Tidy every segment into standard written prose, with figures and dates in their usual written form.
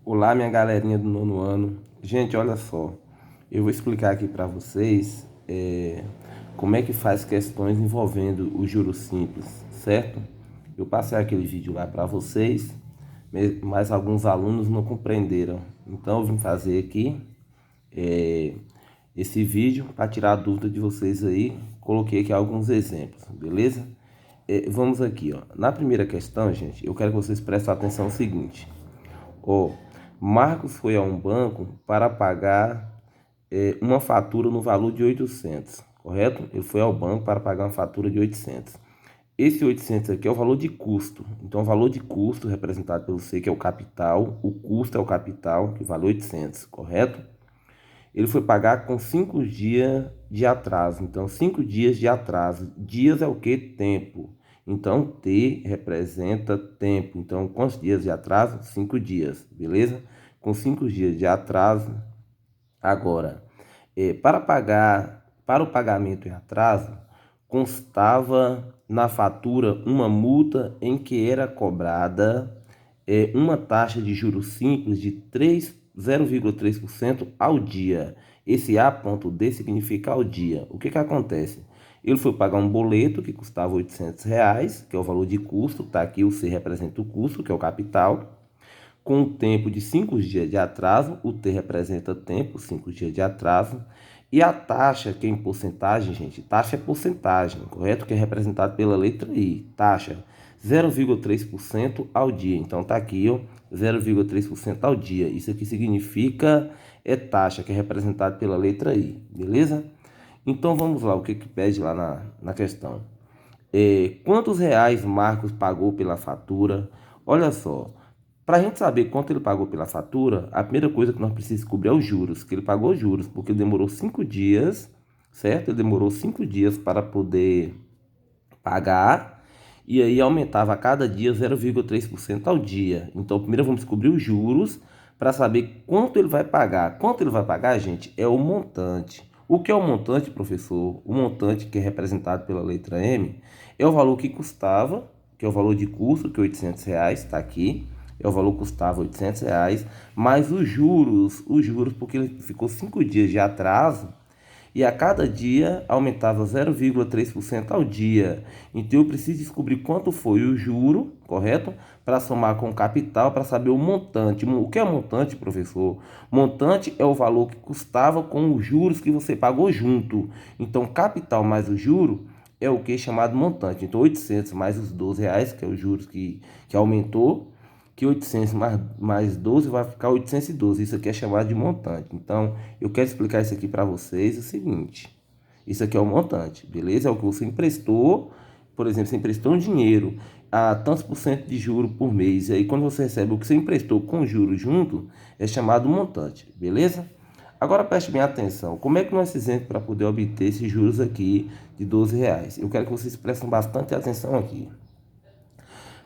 Olá, minha galerinha do nono ano. Gente, olha só, eu vou explicar aqui para vocês como é que faz questões envolvendo o juros simples, certo? Eu passei aquele vídeo lá para vocês, mas alguns alunos não compreenderam. Então eu vim fazer aqui é, esse vídeo para tirar a dúvida de vocês aí. Coloquei aqui alguns exemplos, beleza? Vamos aqui, ó. Na primeira questão, gente, eu quero que vocês prestem atenção no seguinte. Ó, Marcos foi a um banco para pagar uma fatura no valor de 800, correto? Ele foi ao banco para pagar uma fatura de 800. Esse 800 aqui é o valor de custo. Então, o valor de custo representado pelo C, que é o capital, o custo é o capital, que vale 800, correto? Ele foi pagar com 5 dias de atraso. Então, 5 dias de atraso. Dias é o que? Tempo. Então, T representa tempo. Então, quantos dias de atraso? 5 dias, beleza? Com 5 dias de atraso. Agora, para o pagamento em atraso, constava na fatura uma multa em que era cobrada uma taxa de juros simples de 0,3% ao dia. Esse A.D significa ao dia. O que acontece? Ele foi pagar um boleto que custava R$ 800, que é o valor de custo, tá aqui o C representa o custo, que é o capital, com um tempo de 5 dias de atraso, o T representa tempo, 5 dias de atraso, e a taxa, que é em porcentagem, gente, taxa é porcentagem, correto? Que é representado pela letra I, taxa 0,3% ao dia. Então tá aqui, ó, 0,3% ao dia. Isso aqui significa taxa, que é representado pela letra I, beleza? Então vamos lá, o que pede lá na questão. Quantos reais Marcos pagou pela fatura? Olha só, para a gente saber quanto ele pagou pela fatura, a primeira coisa que nós precisamos descobrir é os juros, que ele pagou juros, porque ele demorou 5 dias, certo? Ele demorou 5 dias para poder pagar, e aí aumentava a cada dia 0,3% ao dia. Então, primeiro vamos descobrir os juros para saber quanto ele vai pagar. Quanto ele vai pagar, gente, é o montante. O que é o montante, professor? O montante, que é representado pela letra M, é o valor que custava, que é o valor de custo, que é R$ 800, está aqui. É o valor que custava R$ 800, mais os juros, porque ele ficou 5 dias de atraso, e a cada dia aumentava 0,3% ao dia. Então eu preciso descobrir quanto foi o juro, correto? Para somar com o capital, para saber o montante. O que é montante, professor? Montante é o valor que custava com os juros que você pagou junto. Então, capital mais o juro é o que é chamado montante. Então, 800 mais os R$ 12, que é os juros que aumentou, que 800 mais 12 vai ficar 812. Isso aqui é chamado de montante. Então, eu quero explicar isso aqui para vocês o seguinte. Isso aqui é o montante, beleza? É o que você emprestou. Por exemplo, você emprestou um dinheiro a tantos por cento de juro por mês. E aí, quando você recebe o que você emprestou com juros junto, é chamado montante, beleza? Agora preste bem atenção. Como é que nós fizemos para poder obter esses juros aqui de R$ 12? Eu quero que vocês prestem bastante atenção aqui.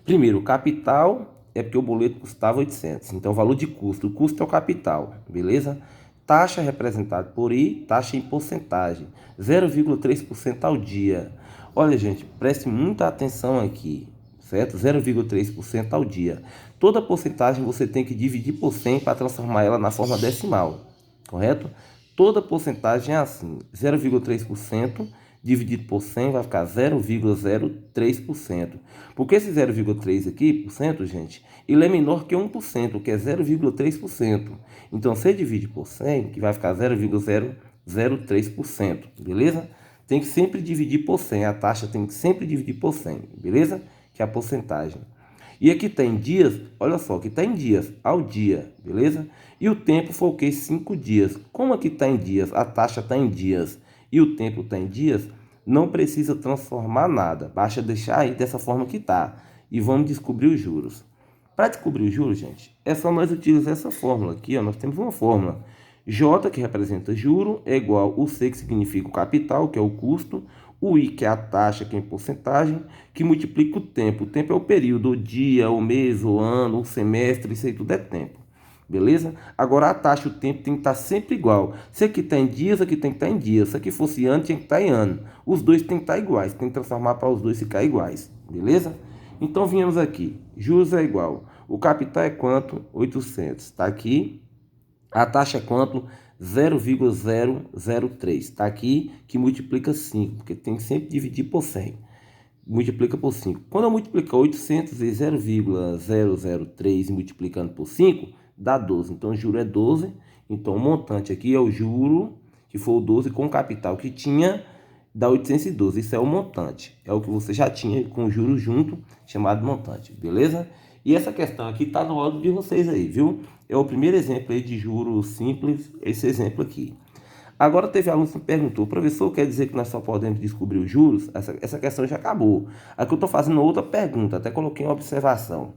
Primeiro, o capital é porque o boleto custava 800. Então, o valor de custo. O custo é o capital, beleza? Taxa representada por I, taxa em porcentagem. 0,3% ao dia. Olha, gente, preste muita atenção aqui, certo? 0,3% ao dia. Toda porcentagem você tem que dividir por 100 para transformar ela na forma decimal, correto? Toda porcentagem é assim, 0,3% dividido por 100 vai ficar 0,03%. Porque esse 0,3 aqui, por cento, gente, ele é menor que 1%, que é 0,3%. Então, você divide por 100, que vai ficar 0,003%, beleza? Tem que sempre dividir por 100, a taxa tem que sempre dividir por 100, beleza? Que é a porcentagem. E aqui está em dias, olha só, aqui está em dias, ao dia, beleza? E o tempo foi o que? 5 dias. Como aqui está em dias, a taxa está em dias e o tempo está em dias, não precisa transformar nada, basta deixar aí dessa forma que está. E vamos descobrir os juros. Para descobrir os juros, gente, é só nós utilizar essa fórmula aqui, ó. Nós temos uma fórmula. J, que representa juro, é igual o C, que significa o capital, que é o custo, o I, que é a taxa, que é em porcentagem, que multiplica o tempo. O tempo é o período, o dia, o mês, o ano, o semestre, isso aí tudo é tempo. Beleza? Agora a taxa, o tempo tem que estar sempre igual. Se aqui está em dias, aqui tem que estar em dias. Se aqui fosse ano, tinha que estar em ano. Os dois tem que estar iguais. Tem que transformar para os dois ficar iguais. Beleza? Então viemos aqui. Juros é igual. O capital é quanto? 800. Está aqui. A taxa é quanto? 0,003. Está aqui que multiplica 5, porque tem que sempre dividir por 100. Multiplica por 5. Quando eu multiplicar 800 vezes 0,003 e multiplicando por 5, dá 12. Então, o juro é 12. Então, o montante aqui é o juro, que for o 12 com o capital que tinha, dá 812. Isso é o montante. É o que você já tinha com o juro junto, chamado montante. Beleza? E essa questão aqui está no áudio de vocês aí, viu? É o primeiro exemplo aí de juros simples, esse exemplo aqui. Agora teve aluno que me perguntou, professor, quer dizer que nós só podemos descobrir os juros? Essa questão já acabou. Aqui eu estou fazendo outra pergunta, até coloquei uma observação.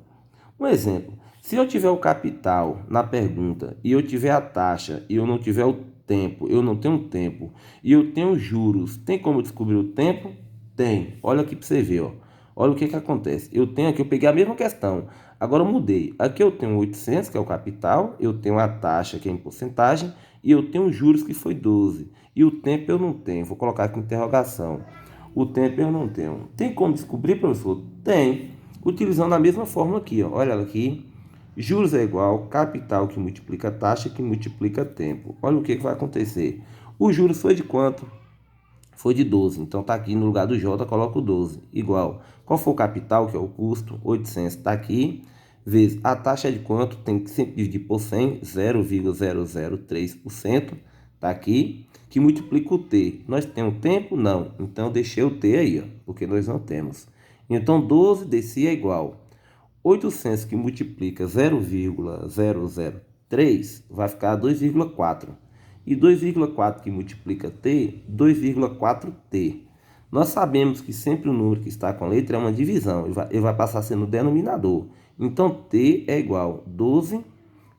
Um exemplo, se eu tiver o capital na pergunta e eu tiver a taxa e eu não tiver o tempo, eu não tenho tempo e eu tenho juros, tem como descobrir o tempo? Tem. Olha aqui para você ver, ó. Olha o que acontece. Eu tenho aqui, eu peguei a mesma questão. Agora eu mudei. Aqui eu tenho 800, que é o capital, eu tenho a taxa, que é em porcentagem, e eu tenho juros, que foi 12. E o tempo eu não tenho. Vou colocar aqui interrogação. O tempo eu não tenho. Tem como descobrir, professor? Tem. Utilizando a mesma fórmula aqui, ó. Olha ela aqui. Juros é igual capital que multiplica taxa que multiplica tempo. Olha o que vai acontecer. O juros foi de quanto? Foi de 12. Então tá aqui no lugar do J, coloco 12. Igual. Qual foi o capital, que é o custo? 800. Tá aqui. Vezes a taxa é de quanto? Tem que sempre dividir por 100. 0,003%. Tá aqui. Que multiplica o T. Nós temos tempo? Não. Então eu deixei o T aí, ó, porque nós não temos. Então 12 desse é igual. 800 que multiplica 0,003 vai ficar 2,4. E 2,4 que multiplica T, 2,4T. Nós sabemos que sempre o número que está com a letra é uma divisão. Ele vai passar a ser no denominador. Então, T é igual a 12,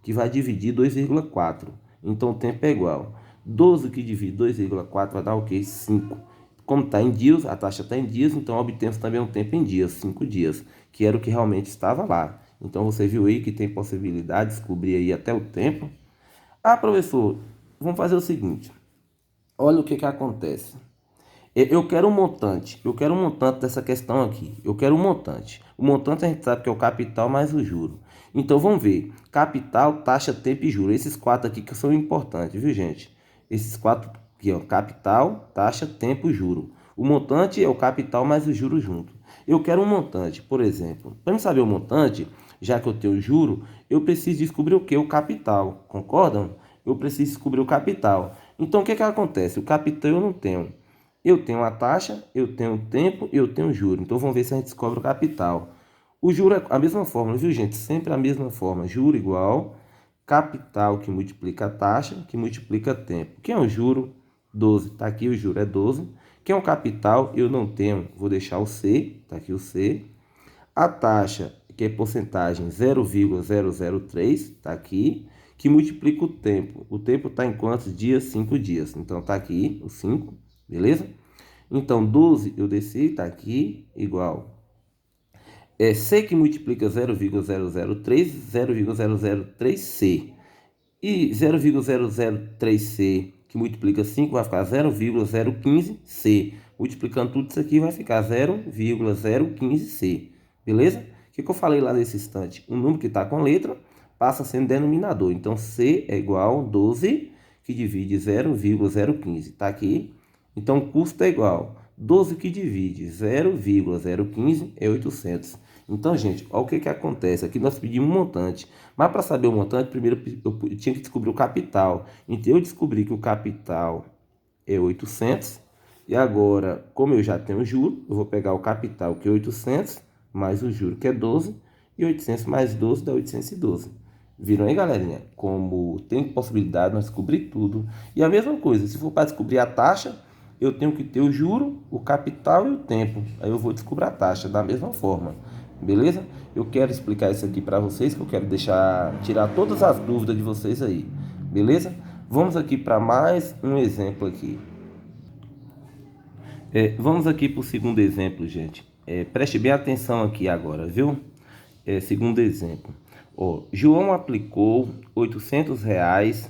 que vai dividir 2,4. Então, o tempo é igual. 12 que divide 2,4 vai dar o quê? 5. Como está em dias, a taxa está em dias, então obtemos também um tempo em dias, 5 dias, que era o que realmente estava lá. Então, você viu aí que tem possibilidade de descobrir aí até o tempo. Ah, professor, vamos fazer o seguinte. Olha o que acontece. Eu quero um montante. Eu quero um montante dessa questão aqui. Eu quero um montante. O montante a gente sabe que é o capital mais o juro. Então, vamos ver. Capital, taxa, tempo e juro. Esses 4 aqui que são importantes, viu, gente? Esses 4 aqui, ó. Capital, taxa, tempo e juro. O montante é o capital mais o juro junto. Eu quero um montante, por exemplo. Para me saber o montante, já que eu tenho o juro, eu preciso descobrir o que? O capital. Concordam? Eu preciso descobrir o capital. Então, o que acontece? O capital eu não tenho. Eu tenho a taxa, eu tenho o tempo e eu tenho o juro. Então, vamos ver se a gente descobre o capital. O juro é a mesma fórmula, viu, gente? Sempre a mesma forma. Juro igual capital que multiplica a taxa, que multiplica tempo. Quem é o juro? 12. Está aqui o juro, é 12. Quem é o capital? Eu não tenho. Vou deixar o C. Está aqui o C. A taxa, que é porcentagem, 0,003. Está aqui. Que multiplica o tempo. O tempo está em quantos dias? 5 dias. Então, está aqui o 5. Beleza? Então, 12 eu desci, está aqui, igual. C que multiplica 0,003, 0,003C. E 0,003C que multiplica 5 vai ficar 0,015C. Multiplicando tudo isso aqui vai ficar 0,015C. Beleza? O que eu falei lá nesse instante? O número que está com a letra passa sendo denominador. Então, C é igual a 12 que divide 0,015. Está aqui. Então, o custo é igual. 12 que divide 0,015 é 800. Então, gente, olha o que acontece. Aqui nós pedimos um montante. Mas para saber o montante, primeiro eu tinha que descobrir o capital. Então, eu descobri que o capital é 800. E agora, como eu já tenho o juro, eu vou pegar o capital, que é 800, mais o juro, que é 12. E 800 mais 12 dá 812. Viram aí, galerinha? Como tem possibilidade de nós descobrir tudo. E a mesma coisa, se for para descobrir a taxa, eu tenho que ter o juro, o capital e o tempo. Aí eu vou descobrir a taxa da mesma forma. Beleza? Eu quero explicar isso aqui para vocês, que eu quero tirar todas as dúvidas de vocês aí. Beleza? Vamos aqui para mais um exemplo aqui. Vamos aqui para o segundo exemplo, gente. Preste bem atenção aqui agora, viu? Segundo exemplo. João aplicou R$800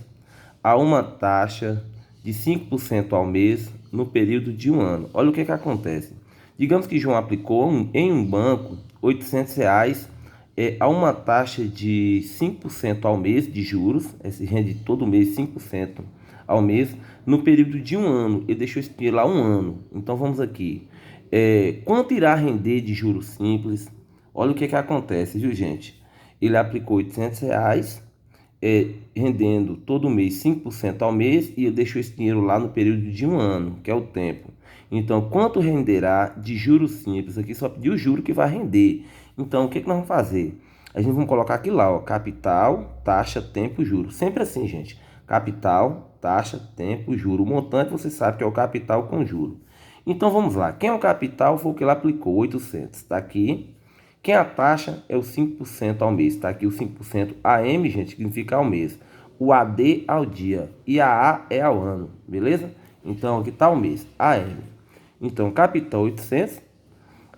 a uma taxa de 5% ao mês no período de um ano. Olha o que acontece. Digamos que João aplicou em um banco R$800 há uma taxa de 5% ao mês de juros, se rende todo mês 5% ao mês, no período de um ano. Ele deixou esse dinheiro lá um ano. Então vamos aqui. Quanto irá render de juros simples? Olha o que acontece, viu, gente? Ele aplicou R$ 800, rendendo todo mês 5% ao mês, e ele deixou esse dinheiro lá no período de um ano, que é o tempo. Então, quanto renderá de juros simples? Aqui só pediu o juro que vai render. Então, o que nós vamos fazer? A gente vai colocar aqui lá, ó, capital, taxa, tempo, juro. Sempre assim, gente. Capital, taxa, tempo, juro. O montante você sabe que é o capital com juro. Então, vamos lá. Quem é o capital foi o que ele aplicou, 800. Está aqui. Quem é a taxa é o 5% ao mês. Está aqui o 5%. AM, gente, significa ao mês. O AD ao dia. E a A é ao ano. Beleza? Então, aqui está o mês. AM. Então, capital 800.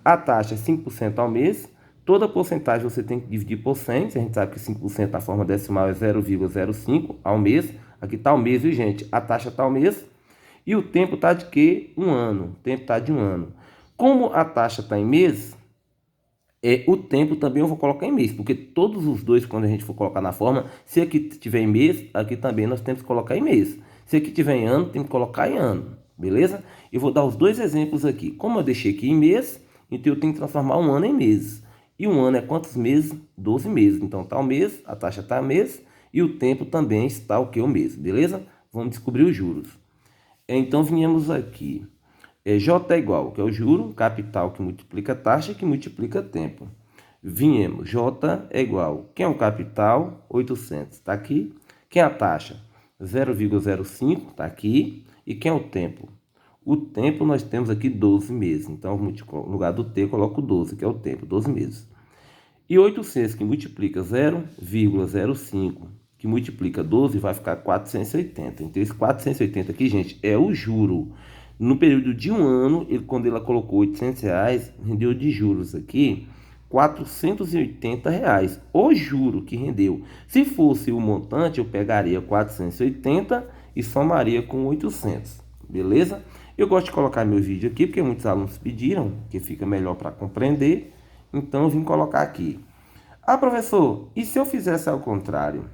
A taxa é 5% ao mês. Toda porcentagem você tem que dividir por 100. A gente sabe que 5% na forma decimal é 0,05 ao mês. Aqui está o mês, viu, gente? A taxa está ao mês. E o tempo está de quê? Um ano. O tempo está de um ano. Como a taxa está em mês, o tempo também eu vou colocar em mês, porque todos os dois, quando a gente for colocar na forma, se aqui tiver em mês, aqui também nós temos que colocar em mês. Se aqui tiver em ano, tem que colocar em ano, beleza? Eu vou dar os dois exemplos aqui. Como eu deixei aqui em mês, então eu tenho que transformar um ano em meses. E um ano é quantos meses? 12 meses. Então tá o mês, a taxa está mês, e o tempo também está o que? O mês, beleza? Vamos descobrir os juros. Então viemos aqui. J é igual, que é o juro, capital que multiplica taxa, que multiplica tempo. Viemos, J é igual, quem é o capital? 800, está aqui. Quem é a taxa? 0,05, está aqui. E quem é o tempo? O tempo nós temos aqui 12 meses. Então, no lugar do T, eu coloco 12, que é o tempo, 12 meses. E 800 que multiplica 0,05, que multiplica 12, vai ficar 480. Então, esse 480 aqui, gente, é o juro. No período de um ano, quando ele colocou R$ 800, rendeu de juros aqui R$ 480. O juro que rendeu. Se fosse o montante, eu pegaria 480 e somaria com 800. Beleza? Eu gosto de colocar meu vídeo aqui, porque muitos alunos pediram, que fica melhor para compreender. Então, eu vim colocar aqui. Ah, professor, e se eu fizesse ao contrário?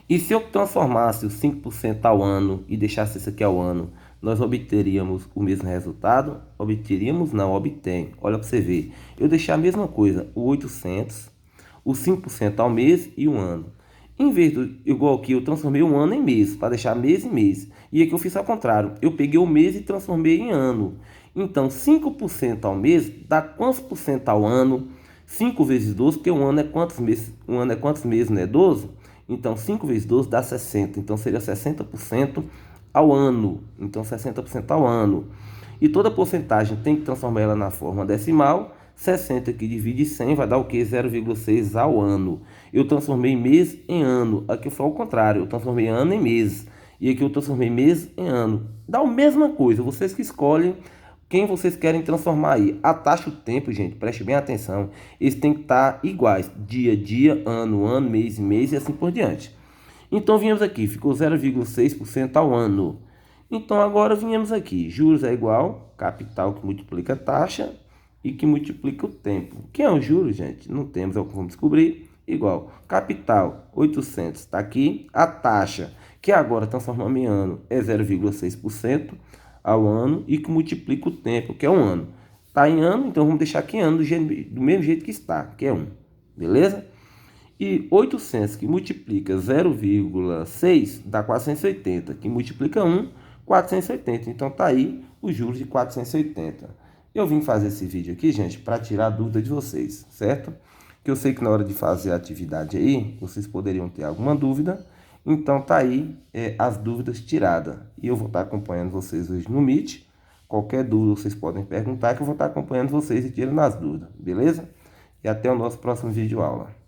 E se eu transformasse os 5% ao ano e deixasse isso aqui ao ano, nós obteríamos o mesmo resultado? Obteríamos? Não, obtém. Olha para você ver. Eu deixei a mesma coisa, o 800, o 5% ao mês e um ano. Em vez do igual aqui, eu transformei um ano em mês, para deixar mês em mês. E aqui eu fiz ao contrário. Eu peguei o mês e transformei em ano. Então, 5% ao mês dá quantos por cento ao ano? 5 vezes 12, porque um ano é quantos meses? Um ano é quantos meses, não é 12? Então, 5 vezes 12 dá 60. Então, seria 60% ao ano. Então, 60% ao ano. E toda porcentagem tem que transformar ela na forma decimal. 60 que divide 100 vai dar o que? 0,6 ao ano. Eu transformei mês em ano. Aqui foi ao contrário. Eu transformei ano em mês. E aqui eu transformei mês em ano. Dá a mesma coisa. Vocês que escolhem quem vocês querem transformar aí. A taxa e o tempo, gente, preste bem atenção. Eles têm que estar iguais. Dia, dia, ano, ano, mês, mês e assim por diante. Então, viemos aqui. Ficou 0,6% ao ano. Então, agora viemos aqui. Juros é igual capital que multiplica a taxa e que multiplica o tempo. Quem é o juros, gente? Não temos, é o que vamos descobrir. Igual capital, 800, está aqui. A taxa, que agora transformamos em ano, é 0,6% ao ano e que multiplica o tempo, que é um ano. Está em ano, então vamos deixar aqui em ano do mesmo jeito que está, que é 1. Beleza? E 800 que multiplica 0,6 dá 480, que multiplica 1, 480. Então tá aí os juros de 480. Eu vim fazer esse vídeo aqui, gente, para tirar a dúvida de vocês, certo? Que eu sei que na hora de fazer a atividade aí, vocês poderiam ter alguma dúvida. Então tá aí as dúvidas tiradas. E eu vou estar acompanhando vocês hoje no Meet. Qualquer dúvida vocês podem perguntar, que eu vou estar acompanhando vocês e tirando as dúvidas, beleza? E até o nosso próximo vídeo aula.